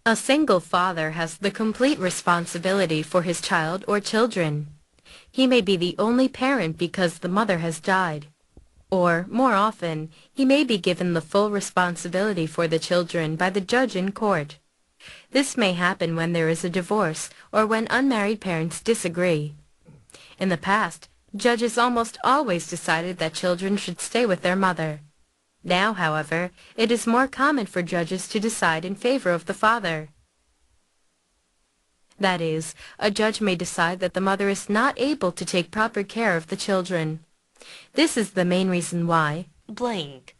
A single father has the complete responsibility for his child or children. He may be the only parent because the mother has died. Or, more often, he may be given the full responsibility for the children by the judge in court. This may happen when there is a divorce or when unmarried parents disagree. In the past, judges almost always decided that children should stay with their mother. Now, however, it is more common for judges to decide in favor of the father. That is, a judge may decide that the mother is not able to take proper care of the children. This is the main reason why blank.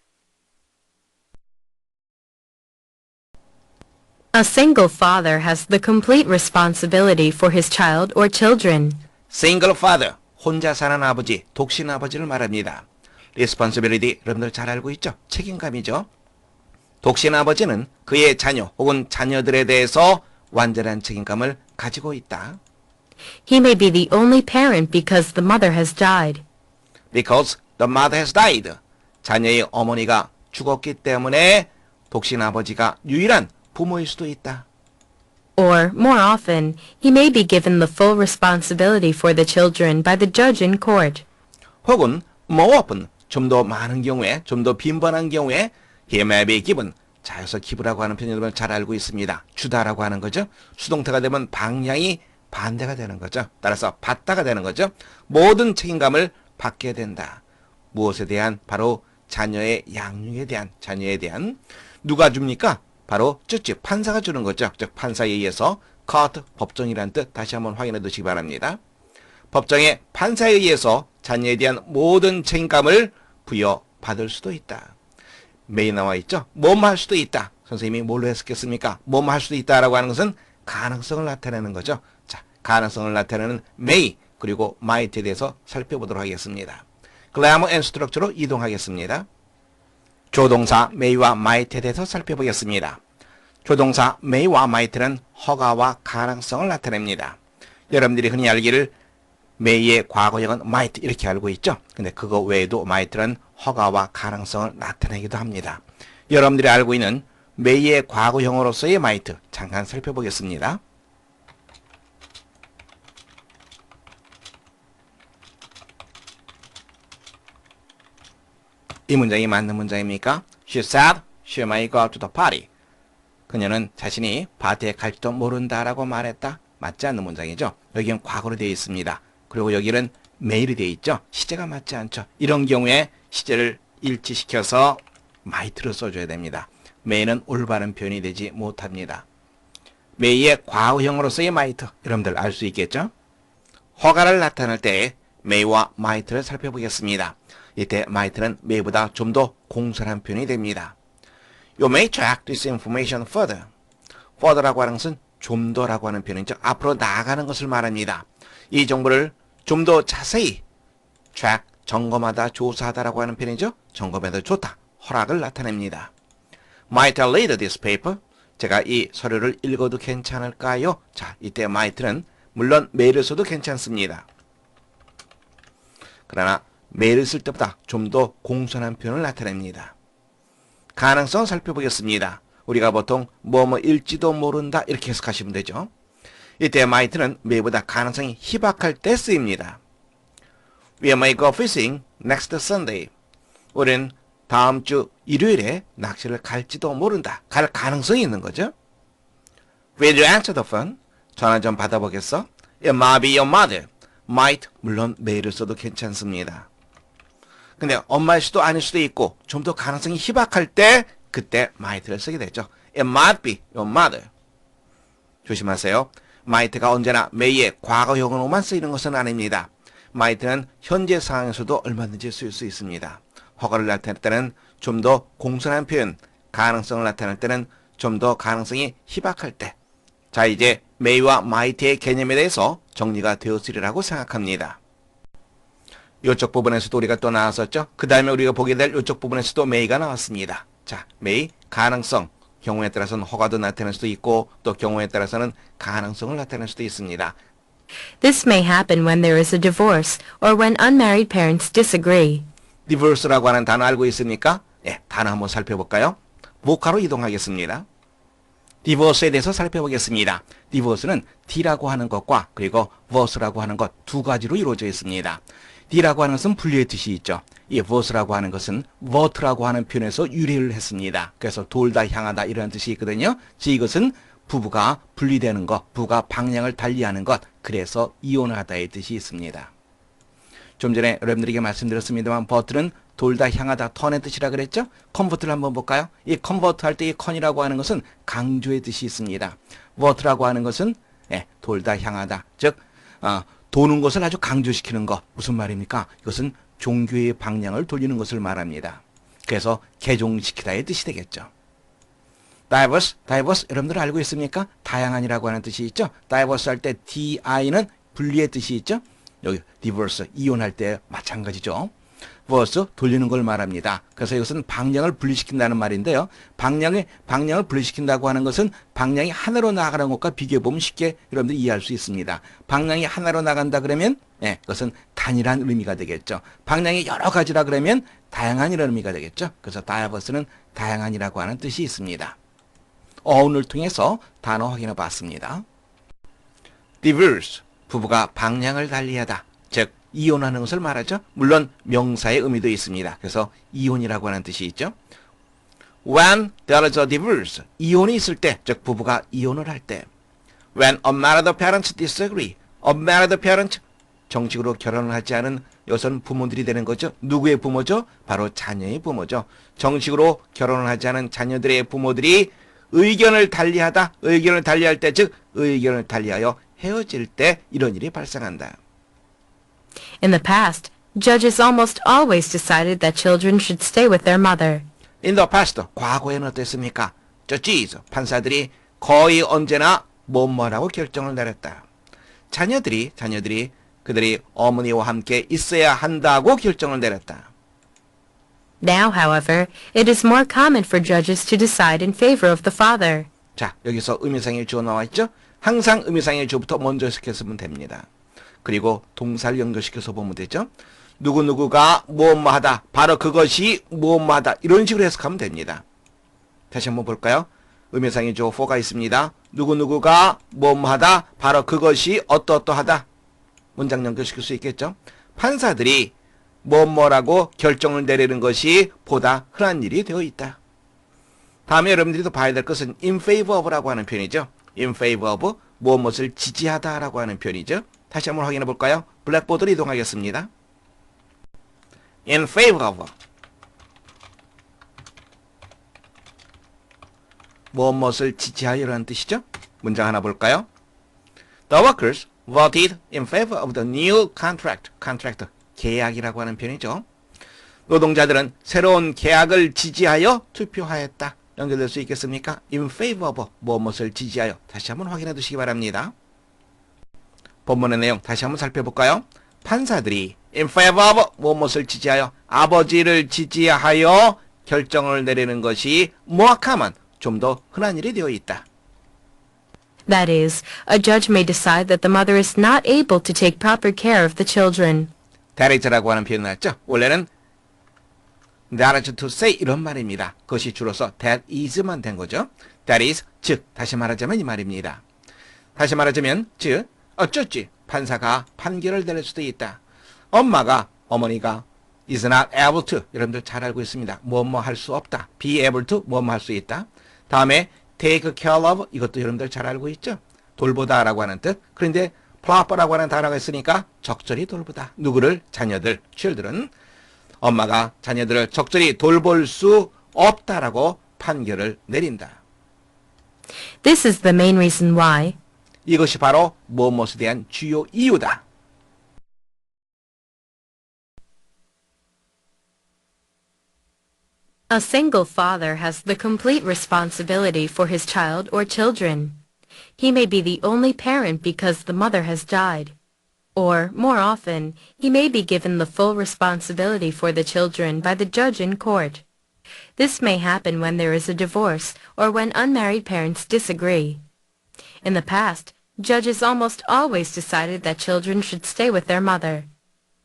A single father has the complete responsibility for his child or children. Single father, 혼자 사는 아버지, 독신 아버지를 말합니다. Responsibility, 여러분들 잘 알고 있죠? 책임감이죠. 독신 아버지는 그의 자녀 혹은 자녀들에 대해서 완전한 책임감을 가지고 있다. He may be the only parent because the mother has died. Because the mother has died. 자녀의 어머니가 죽었기 때문에 독신 아버지가 유일한 부모일 수도 있다. Or, more often, he may be given the full responsibility for the children by the judge in court. 혹은 more often, 좀 더 많은 경우에, 좀 더 빈번한 경우에 he may be given, 자여서 기부라고 하는 표현을 잘 알고 있습니다. 주다라고 하는 거죠. 수동태가 되면 방향이 반대가 되는 거죠. 따라서 받다가 되는 거죠. 모든 책임감을 받게 된다. 무엇에 대한? 바로 자녀의 양육에 대한, 자녀에 대한. 누가 줍니까? 바로 즉 판사가 주는 거죠. 즉 판사에 의해서 court, 법정이라는 뜻 다시 한번 확인해 두시기 바랍니다. 법정의 판사에 의해서 자녀에 대한 모든 책임감을 부여받을 수도 있다. may 나와 있죠. 뭐뭐 할 수도 있다. 선생님이 뭘로 해석했습니까? 뭐뭐 할 수도 있다라고 하는 것은 가능성을 나타내는 거죠. 자, 가능성을 나타내는 may 그리고 might에 대해서 살펴보도록 하겠습니다. grammar and structure로 이동하겠습니다. 조동사 may와 might에 대해서 살펴보겠습니다. 조동사 may와 might는 허가와 가능성을 나타냅니다. 여러분들이 흔히 알기를 may의 과거형은 might 이렇게 알고 있죠. 근데 그거 외에도 might는 허가와 가능성을 나타내기도 합니다. 여러분들이 알고 있는 may의 과거형으로서의 might 잠깐 살펴보겠습니다. 이 문장이 맞는 문장입니까? She said she may go to the party. 그녀는 자신이 파티에 갈지도 모른다라고 말했다. 맞지 않는 문장이죠. 여기는 과거로 되어 있습니다. 그리고 여기는 may로 되어 있죠. 시제가 맞지 않죠. 이런 경우에 시제를 일치시켜서 might를 써줘야 됩니다. may는 올바른 표현이 되지 못합니다. may의 과거형으로서의 might, 여러분들 알 수 있겠죠? 허가를 나타낼 때 may와 might를 살펴보겠습니다. 이때 might는 may보다 좀 더 공손한 표현이 됩니다. You may track this information further. further라고 하는 것은 좀 더라고 하는 표현이죠. 앞으로 나아가는 것을 말합니다. 이 정보를 좀 더 자세히 track, 점검하다, 조사하다라고 하는 표현이죠. 점검해도 좋다. 허락을 나타냅니다. Might I read this paper? 제가 이 서류를 읽어도 괜찮을까요? 자, 이때 might는 물론 may를 써도 괜찮습니다. 그러나 may를 쓸 때보다 좀 더 공손한 표현을 나타냅니다. 가능성 살펴보겠습니다. 우리가 보통 뭐뭐일지도 모른다 이렇게 해석하시면 되죠. 이때 might는 may보다 가능성이 희박할 때 쓰입니다. We may go fishing next Sunday. 우리는 다음 주 일요일에 낚시를 갈지도 모른다. 갈 가능성이 있는 거죠. Will you answer the phone? 전화 좀 받아보겠어? It might be your mother. might, 물론 may를 써도 괜찮습니다. 근데 엄마일 수도 아닐 수도 있고 좀 더 가능성이 희박할 때 그때 might를 쓰게 되죠. It might be your mother. 조심하세요. might가 언제나 may의 과거형으로만 쓰이는 것은 아닙니다. might는 현재 상황에서도 얼마든지 쓰일 수 있습니다. 허가를 나타낼 때는 좀 더 공손한 표현, 가능성을 나타낼 때는 좀 더 가능성이 희박할 때. 자, 이제 may와 might의 개념에 대해서 정리가 되었으리라고 생각합니다. 이쪽 부분에서도 우리가 또 나왔었죠. 그 다음에 우리가 보게 될 이쪽 부분에서도 may가 나왔습니다. 자, may, 가능성, 경우에 따라서는 허가도 나타낼 수도 있고 또 경우에 따라서는 가능성을 나타낼 수도 있습니다. This may happen when there is a divorce or when unmarried parents disagree. divorce라고 하는 단어 알고 있습니까? 예, 단어 한번 살펴볼까요? 목화로 이동하겠습니다. divorce에 대해서 살펴보겠습니다. divorce는 D라고 하는 것과 그리고 verse라고 하는 것 두 가지로 이루어져 있습니다. D라고 하는 것은 분리의 뜻이 있죠. 이 verse라고 하는 것은 vert라고 하는 표현에서 유래를 했습니다. 그래서 돌다 향하다 이런 뜻이 있거든요. 즉 이것은 부부가 분리되는 것, 부부가 방향을 달리하는 것, 그래서 이혼하다의 뜻이 있습니다. 좀 전에 여러분들에게 말씀드렸습니다만 버트는 돌다 향하다 턴의 뜻이라 그랬죠? 컨버트를 한번 볼까요? 이 컨버트 할 때 이 컨이라고 하는 것은 강조의 뜻이 있습니다. 버트라고 하는 것은 돌다 향하다, 즉 도는 것을 아주 강조시키는 것. 무슨 말입니까? 이것은 종교의 방향을 돌리는 것을 말합니다. 그래서 개종시키다의 뜻이 되겠죠. diverse 여러분들 알고 있습니까? 다양한이라고 하는 뜻이 있죠. diverse 할 때 di는 분리의 뜻이 있죠. 여기 divorce 이혼할 때 마찬가지죠. verse 돌리는 걸 말합니다. 그래서 이것은 방향을 분리시킨다는 말인데요. 방향을 분리시킨다고 하는 것은 방향이 하나로 나가는 것과 비교해 보면 쉽게 여러분들이 이해할 수 있습니다. 방향이 하나로 나간다 그러면 그것은 단일한 의미가 되겠죠. 방향이 여러 가지라 그러면 다양한 이런 의미가 되겠죠. 그래서 diverse는 다양한이라고 하는 뜻이 있습니다. 어원을 통해서 단어 확인해 봤습니다. divorce 부부가 방향을 달리하다, 즉 이혼하는 것을 말하죠. 물론 명사의 의미도 있습니다. 그래서 이혼이라고 하는 뜻이 있죠. When there is a divorce, 이혼이 있을 때, 즉 부부가 이혼을 할 때. When unmarried parents disagree, unmarried parents, 정식으로 결혼을 하지 않은 여성 부모들이 되는 거죠. 누구의 부모죠? 바로 자녀의 부모죠. 정식으로 결혼을 하지 않은 자녀들의 부모들이 의견을 달리할 때, 즉 의견을 달리하여 헤어질 때 이런 일이 발생한다. In the past, judges almost always decided that children should stay with their mother. In the past, 과거에는 어땠습니까? judges, 판사들이 거의 언제나 뭐뭐라고 결정을 내렸다. 자녀들이 그들이 어머니와 함께 있어야 한다고 결정을 내렸다. Now, however, it is more common for judges to decide in favor of the father. 자, 여기서 의미상의 주어 나와 있죠? 항상 의미상의 주어부터 먼저 시켰으면 됩니다. 그리고 동사를 연결시켜서 보면 되죠. 누구누구가 뭐뭐하다, 바로 그것이 뭐뭐하다, 이런 식으로 해석하면 됩니다. 다시 한번 볼까요? 의미상의 주어 for가 있습니다. 누구누구가 뭐뭐하다, 바로 그것이 어떠어떠하다. 문장 연결시킬 수 있겠죠. 판사들이 뭐뭐라고 결정을 내리는 것이 보다 흔한 일이 되어 있다. 다음에 여러분들이 또 봐야 될 것은 in favor of라고 하는 표현이죠. in favor of, 무엇을 지지하다라고 하는 표현이죠. 다시 한번 확인해 볼까요? 블랙보드로 이동하겠습니다. in favor of, 무엇을 지지하여라는 뜻이죠. 문장 하나 볼까요? The workers voted in favor of the new contract. contract, 계약이라고 하는 표현이죠. 노동자들은 새로운 계약을 지지하여 투표하였다. 연결될 수 있겠습니까? in favor of, 무엇을 지지하여. 다시 한번 확인해 두시기 바랍니다. 본문의 내용 다시 한번 살펴볼까요? 판사들이 in favor of, 무엇을 지지하여, 아버지를 지지하여 결정을 내리는 것이 무악하면 좀 더 흔한 일이 되어 있다. That is, a judge may decide that the mother is not able to take proper care of the children. that is라고 하는 표현 나왔죠? 원래는 that is to say 이런 말입니다. 그것이 줄어서 that is만 된 거죠. that is, 즉 다시 말하자면 이 말입니다. 다시 말하자면 즉 어쩌지 판사가 판결을 내릴 수도 있다. 어머니가 is not able to, 여러분들 잘 알고 있습니다. 뭐뭐 할 수 없다. be able to, 뭐뭐 할 수 있다. 다음에 take care of, 이것도 여러분들 잘 알고 있죠. 돌보다라고 하는 뜻. 그런데 proper라고 하는 단어가 있으니까 적절히 돌보다. 누구를? 자녀들, children. 엄마가 자녀들을 적절히 돌볼 수 없다라고 판결을 내린다. This is the main reason why 이것이 바로 무엇에 대한 주요 이유다. a single father has the complete responsibility for his child or children. He may be the only parent because the mother has died. Or, more often, he may be given the full responsibility for the children by the judge in court. This may happen when there is a divorce or when unmarried parents disagree. In the past, judges almost always decided that children should stay with their mother.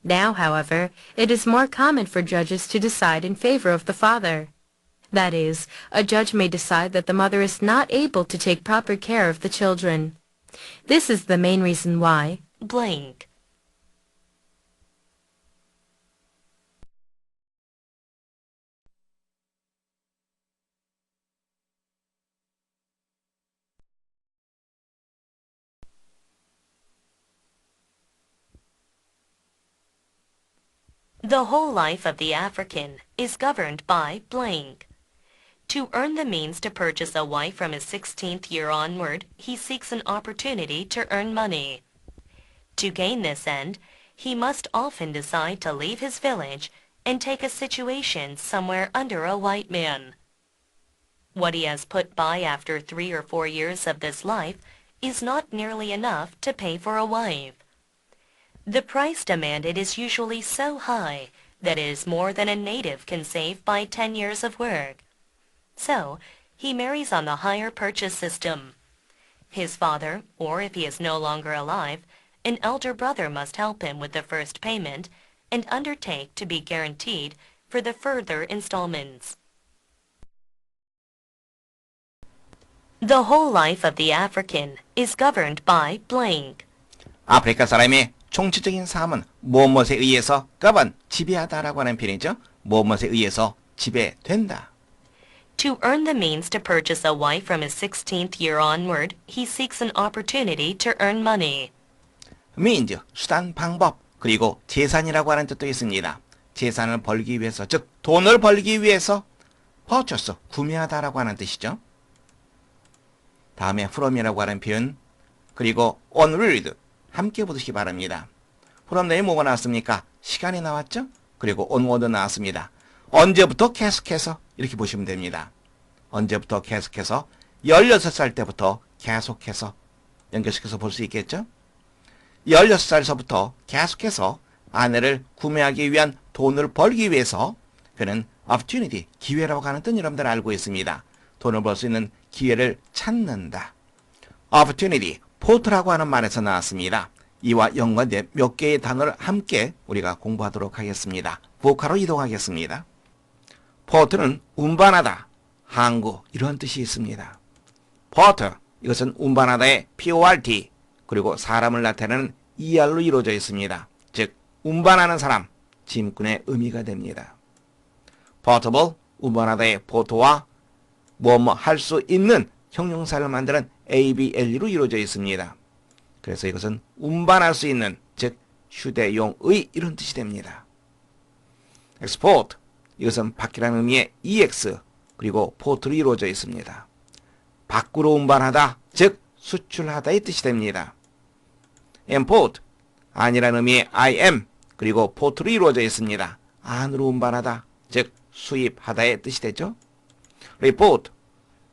Now, however, it is more common for judges to decide in favor of the father. That is, a judge may decide that the mother is not able to take proper care of the children. This is the main reason why blank. The whole life of the African is governed by blank. To earn the means to purchase a wife from his 16th year onward, he seeks an opportunity to earn money. To gain this end, he must often decide to leave his village and take a situation somewhere under a white man. What he has put by after 3 or 4 years of this life is not nearly enough to pay for a wife. The price demanded is usually so high that it is more than a native can save by 10 years of work. So, he marries on the hire purchase system. His father, or if he is no longer alive, an elder brother must help him with the first payment and undertake to be guaranteed for the further installments. The whole life of the African is governed by blank. 아프리카 사람의 총체적인 삶은 무엇에 의해서 govern, 지배하다라고 하는 표현이죠. 무엇에 의해서 지배된다. To earn the means to purchase a wife from his 16th year onward, he seeks an opportunity to earn money. means, 수단, 방법, 그리고 재산이라고 하는 뜻도 있습니다. 재산을 벌기 위해서, 즉 돈을 벌기 위해서 purchase, 구매하다라고 하는 뜻이죠. 다음에 from이라고 하는 표현, 그리고 onward, 함께 보시기 바랍니다. from 내에 뭐가 나왔습니까? 시간이 나왔죠? 그리고 onward 나왔습니다. 언제부터 계속해서 이렇게 보시면 됩니다. 언제부터 계속해서 16살 때부터 계속해서 연결시켜서 볼 수 있겠죠? 16살서부터 계속해서 아내를 구매하기 위한 돈을 벌기 위해서 그는 opportunity, 기회라고 하는 뜻 여러분들 알고 있습니다. 돈을 벌 수 있는 기회를 찾는다. opportunity, 포트라고 하는 말에서 나왔습니다. 이와 연관된 몇 개의 단어를 함께 우리가 공부하도록 하겠습니다. 보카로 이동하겠습니다. 포트는 운반하다, 항구 이런 뜻이 있습니다. 포트, 이것은 운반하다의 PORT 그리고 사람을 나타내는 ER로 이루어져 있습니다. 즉 운반하는 사람, 짐꾼의 의미가 됩니다. portable, 운반하다의 포트와 뭐뭐 할 수 있는 형용사를 만드는 ABLE로 이루어져 있습니다. 그래서 이것은 운반할 수 있는, 즉 휴대용의 이런 뜻이 됩니다. export, 이것은 밖이라는 의미의 EX 그리고 포트로 이루어져 있습니다. 밖으로 운반하다, 즉 수출하다의 뜻이 됩니다. import, 안이라는 의미의 IM 그리고 포트로 이루어져 있습니다. 안으로 운반하다, 즉 수입하다의 뜻이 되죠. report,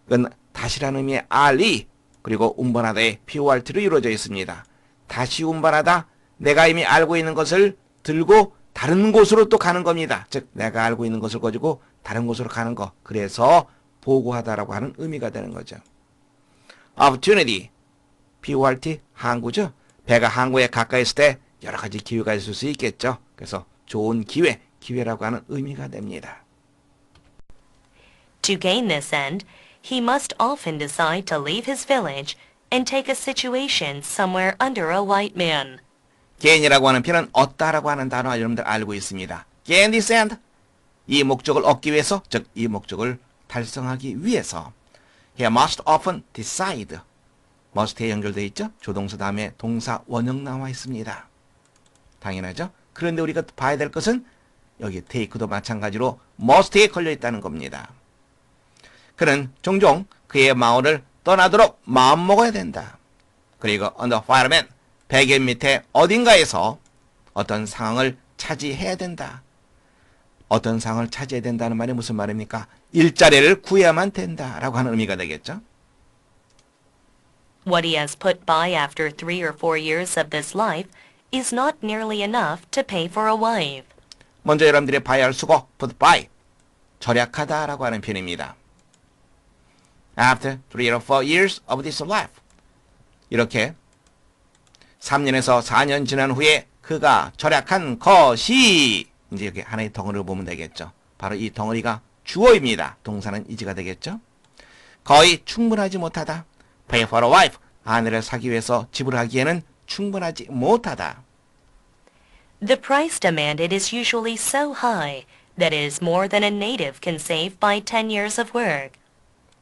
이건 다시라는 의미의 RE 그리고 운반하다의 PORT로 이루어져 있습니다. 다시 운반하다, 내가 이미 알고 있는 것을 들고 다른 곳으로 또 가는 겁니다. 즉 내가 알고 있는 것을 가지고 다른 곳으로 가는 거. 그래서 보고하다라고 하는 의미가 되는 거죠. opportunity, PORT, 항구죠. 배가 항구에 가까이 있을 때 여러 가지 기회가 있을 수 있겠죠. 그래서 좋은 기회, 기회라고 하는 의미가 됩니다. To gain this end, he must often decide to leave his village and take a situation somewhere under a white man. gain이라고 하는 표현은 얻다라고 하는 단어 여러분들 알고 있습니다. gain this end, 이 목적을 얻기 위해서, 즉 이 목적을 달성하기 위해서. He must often decide. must에 연결되어 있죠. 조동사 다음에 동사 원형 나와 있습니다. 당연하죠. 그런데 우리가 봐야 될 것은 여기 take도 마찬가지로 must에 걸려 있다는 겁니다. 그는 종종 그의 마을을 떠나도록 마음먹어야 된다. 그리고 under fireman, 베개 밑에 어딘가에서 어떤 상황을 차지해야 된다. 어떤 상황을 차지해야 된다는 말이 무슨 말입니까? 일자리를 구해야만 된다라고 하는 의미가 되겠죠. What he has put by after 3 or 4 years of this life is not nearly enough to pay for a wife. 먼저 여러분들이 봐야 할 수고, put by, 절약하다라고 하는 표현입니다. After 3 or 4 years of this life, 이렇게 3년에서 4년 지난 후에 그가 절약한 것이, 이제 이렇게 하나의 덩어리를 보면 되겠죠. 바로 이 덩어리가 주어입니다. 동사는 is가 되겠죠. 거의 충분하지 못하다. pay for a wife. 아내를 사기 위해서 지불하기에는 충분하지 못하다. The price demanded is usually so high that it is more than a native can save by 10 years of work.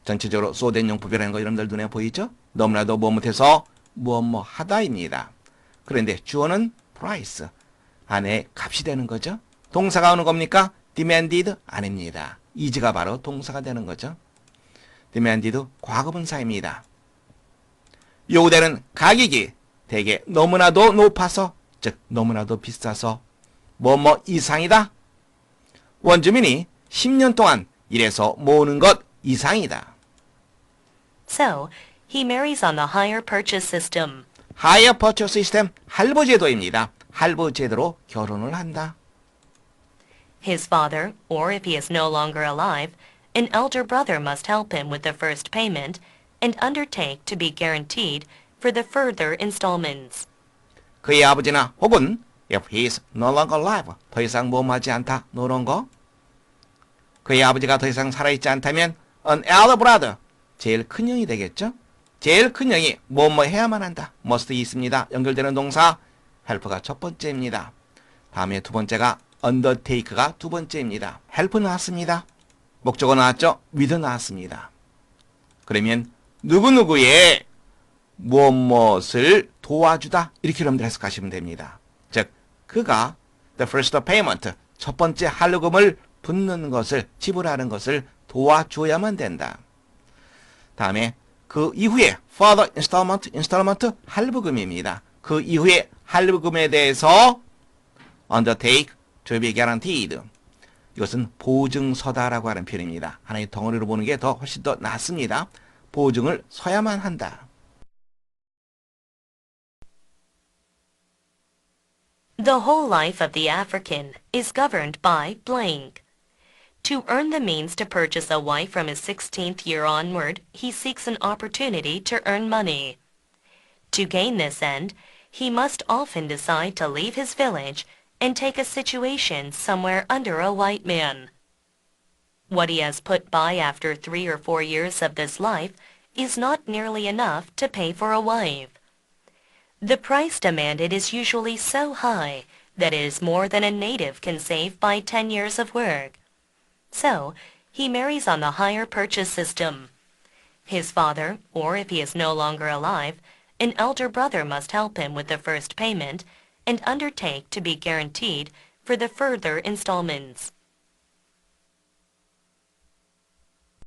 전체적으로 소된 용법이라는 거 여러분들 눈에 보이죠? 너무나도 뭐 못해서 뭐 하다입니다. 그런데 주어는 price. 아내의 값이 되는 거죠. 동사가 어느 겁니까? demanded 아닙니다. is가 바로 동사가 되는 거죠. demanded 과거분사입니다. 요구되는 가격이 대개 너무나도 높아서, 즉 너무나도 비싸서 뭐 이상이다. 원주민이 10년 동안 일해서 모으는 것 이상이다. So, he marries on the hire purchase system. hire purchase system 할부제도입니다. 할부제도로 결혼을 한다. His father, or if he is no longer alive, an elder brother must help him with the first payment and undertake to be guaranteed for the further installments. 그의 아버지나 혹은 if he is no longer alive, 더 이상 모험하지 않다, 노런 거. 그의 아버지가 더 이상 살아있지 않다면 an elder brother, 제일 큰 형이 되겠죠. 제일 큰 형이 뭐 해야만 한다. must 있습니다. 연결되는 동사 help가 첫 번째입니다. 다음에 두 번째가 undertake가 두 번째입니다. help 나왔습니다. 목적어 나왔죠? with 나왔습니다. 그러면 누구누구의 무엇을 도와주다 이렇게 여러분들 해석하시면 됩니다. 즉 그가 the first payment 첫 번째 할부금을 붓는 것을 지불하는 것을 도와줘야만 된다. 다음에 그 이후에 further installment 할부금입니다. 그 이후에 할부금에 대해서 undertake to be guaranteed 이것은 보증서다라고 하는 표현입니다. 하나의 덩어리로 보는 게 더 훨씬 더 낫습니다. 보증을 서야만 한다. The whole life of the African is governed by blank. To earn the means to purchase a wife from his 16th year onward, he seeks an opportunity to earn money. To gain this end, he must often decide to leave his village and take a situation somewhere under a white man. What he has put by after 3 or 4 years of this life is not nearly enough to pay for a wife. The price demanded is usually so high that it is more than a native can save by 10 years of work. So, he marries on the hire purchase system. His father, or if he is no longer alive, an elder brother must help him with the first payment and undertake to be guaranteed for the further installments.